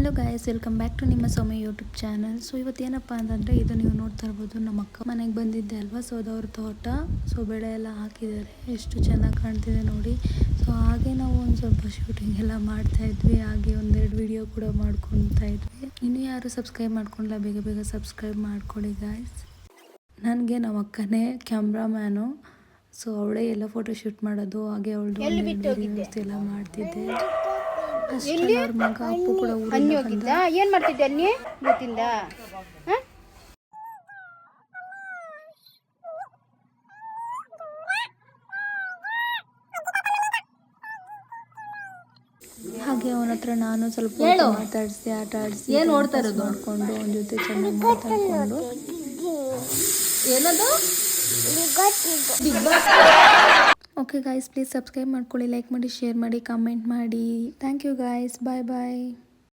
Hello guys, welcome back to ನಿಮ್ಮ Soumya YouTube channel. So ಇವತ್ತೇನಪ್ಪ ಅಂತಂದರೆ ಇದು ನೀವು ನೋಡ್ತಾ ಇರ್ಬೋದು, ನಮ್ಮ ಅಕ್ಕ ಮನೆಗೆ ಬಂದಿದ್ದೆ ಅಲ್ವಾ. ಸೊ ಅದವ್ರ ತೋಟ. ಸೊ ಬೆಳೆ ಎಲ್ಲ ಹಾಕಿದ್ದಾರೆ, ಎಷ್ಟು ಚೆನ್ನಾಗಿ ಕಾಣ್ತಿದೆ ನೋಡಿ. ಸೊ ಹಾಗೆ ನಾವು ಒಂದು ಸ್ವಲ್ಪ ಶೂಟಿಂಗ್ ಎಲ್ಲ ಮಾಡ್ತಾ ಇದ್ವಿ, ಹಾಗೆ ಒಂದೆರಡು ವಿಡಿಯೋ ಕೂಡ ಮಾಡ್ಕೊತಾ ಇದ್ವಿ. ಇನ್ನೂ ಯಾರು ಸಬ್ಸ್ಕ್ರೈಬ್ ಮಾಡ್ಕೊಂಡಿಲ್ಲ, ಬೇಗ ಬೇಗ ಸಬ್ಸ್ಕ್ರೈಬ್ ಮಾಡ್ಕೊಳ್ಳಿ ಗಾಯ್ಸ್. ನನಗೆ ನಮ್ಮ ಅಕ್ಕನೇ ಕ್ಯಾಮ್ರಾಮ್ಯಾನು. ಸೊ ಅವಳೇ ಎಲ್ಲ ಫೋಟೋ ಶೂಟ್ ಮಾಡೋದು, ಹಾಗೆ ಅವಳದು ವಿಡಿಯೋಸ್ ಎಲ್ಲ ಮಾಡ್ತಿದ್ದೆ. ಅವ್ರ ಮಗ ಅಪ್ಪು ಕೂಡ ಊರಿಂದ ಬಂದ. ಏನ್ ಮಾಡ್ತಿದ್ದೆ ಅನ್ನಿ ಗೊತ್ತಿಂದ ಹಾಗೆ ಅವನ ಹತ್ರ ನಾನು ಸ್ವಲ್ಪ ಮಾತಾಡಿಸಿ ಆಟ ಆಡಿಸಿ ಏನ್ ನೋಡ್ತಾ ಇರೋದು ನೋಡ್ಕೊಂಡು ಅವನ ಜೊತೆ ಚೆನ್ನಾಗಿ ಮಾತಾಡ್ಕೊಂಡು ಏನದು ಓಕೆ ಗಾಯ್ಸ್, ಪ್ಲೀಸ್ ಸಬ್ಸ್ಕ್ರೈಬ್ ಮಾಡ್ಕೊಳ್ಳಿ, ಲೈಕ್ ಮಾಡಿ, ಶೇರ್ ಮಾಡಿ, ಕಮೆಂಟ್ ಮಾಡಿ. Thank you guys, bye bye.